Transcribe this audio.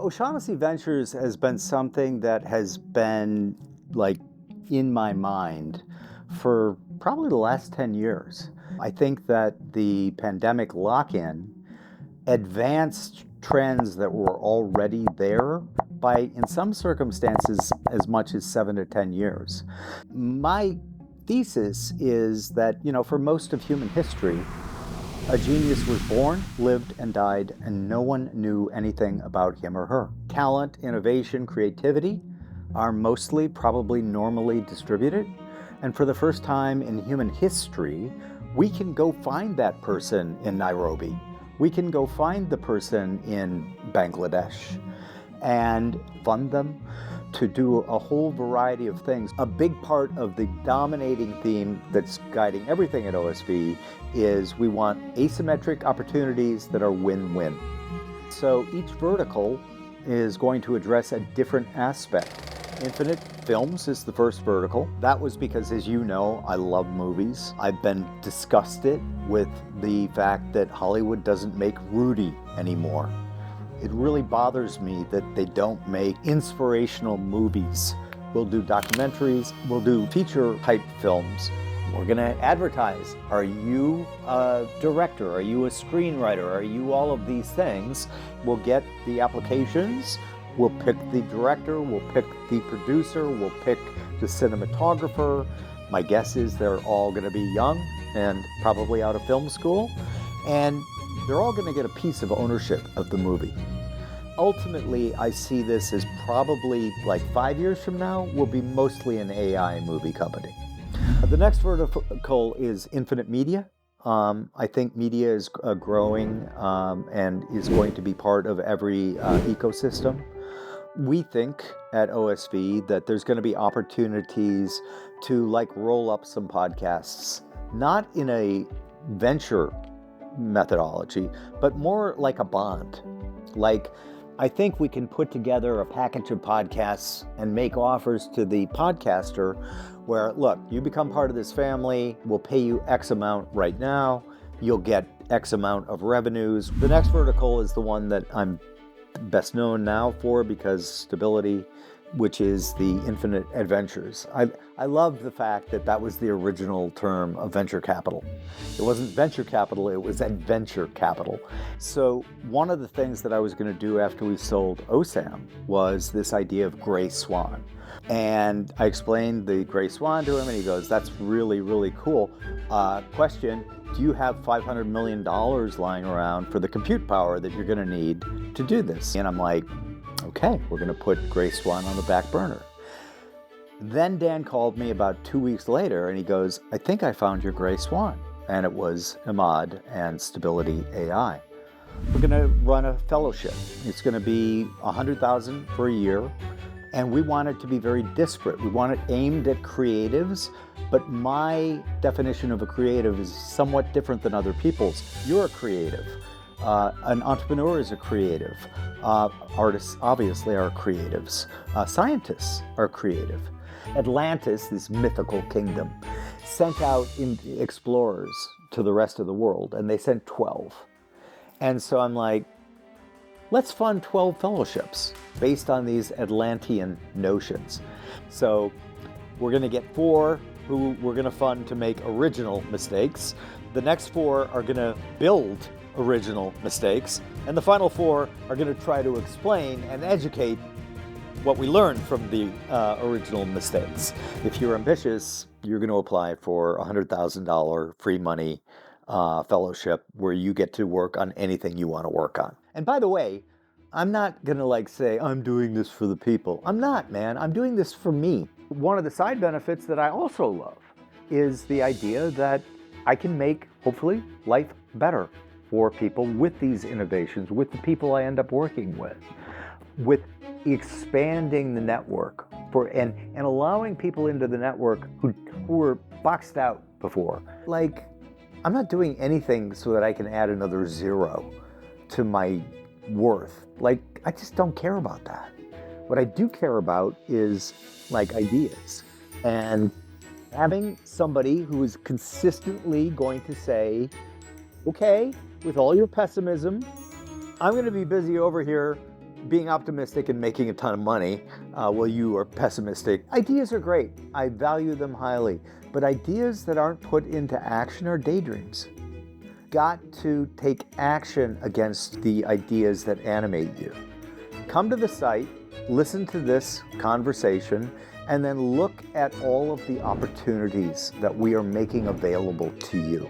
O'Shaughnessy Ventures has been something that has been like in my mind for probably the last 10 years. I think that the pandemic lock-in advanced trends that were already there by, in some circumstances, as much as 7 to 10 years. My thesis is that, for most of human history, a genius was born, lived, and died, and no one knew anything about him or her. Talent, innovation, creativity are mostly probably normally distributed. And for the first time in human history, we can go find that person in Nairobi. We can go find the person in Bangladesh and fund them to do a whole variety of things. A big part of the dominating theme that's guiding everything at OSV is we want asymmetric opportunities that are win-win. So each vertical is going to address a different aspect. Infinite Films is the first vertical. That was because, as you know, I love movies. I've been disgusted with the fact that Hollywood doesn't make Rudy anymore. It really bothers me that they don't make inspirational movies. We'll do documentaries, we'll do feature-type films. We're gonna advertise. Are you a director? Are you a screenwriter? Are you all of these things? We'll get the applications, we'll pick the director, we'll pick the producer, we'll pick the cinematographer. My guess is they're all gonna be young and probably out of film school. And they're all going to get a piece of ownership of the movie. Ultimately, I see this as probably like 5 years from now, will be mostly an AI movie company. The next vertical is infinite media. I think media is growing and is going to be part of every ecosystem. We think at OSV that there's going to be opportunities to roll up some podcasts, not in a venture methodology, but more like a bond. I think we can put together a package of podcasts and make offers to the podcaster where, look, you become part of this family, we'll pay you X amount right now, you'll get X amount of revenues. The next vertical is the one that I'm best known now for because stability, which is the infinite adventures. I love the fact that that was the original term of venture capital. It wasn't venture capital, it was adventure capital. So one of the things that I was going to do after we sold OSAM was this idea of gray swan. And I explained the gray swan to him and he goes, that's really, really cool. Question, do you have $500 million lying around for the compute power that you're going to need to do this? And I'm like, okay, we're going to put Gray Swan on the back burner. Then Dan called me about 2 weeks later and he goes, I think I found your Gray Swan. And it was Ahmad and Stability AI. We're going to run a fellowship. It's going to be $100,000 for a year. And we want it to be very disparate. We want it aimed at creatives, but my definition of a creative is somewhat different than other people's. You're a creative. An entrepreneur is a creative. Artists obviously are creatives. Scientists are creative. Atlantis, this mythical kingdom, sent out explorers to the rest of the world, and they sent 12. And so I'm like, let's fund 12 fellowships based on these Atlantean notions. So we're going to get 4 who we're going to fund to make original mistakes. The next 4 are going to build original mistakes, and the final 4 are going to try to explain and educate what we learned from the original mistakes. If you're ambitious, you're going to apply for a $100,000 free money fellowship where you get to work on anything you want to work on. And by the way, I'm not going to say, I'm doing this for the people. I'm not, man. I'm doing this for me. One of the side benefits that I also love is the idea that I can make, hopefully, life better for people with these innovations, with the people I end up working with expanding the network and allowing people into the network who were boxed out before. I'm not doing anything so that I can add another 0 to my worth. I just don't care about that. What I do care about is ideas and having somebody who is consistently going to say, okay, with all your pessimism, I'm going to be busy over here being optimistic and making a ton of money while you are pessimistic. Ideas are great. I value them highly. But ideas that aren't put into action are daydreams. Got to take action against the ideas that animate you. Come to the site, listen to this conversation, and then look at all of the opportunities that we are making available to you.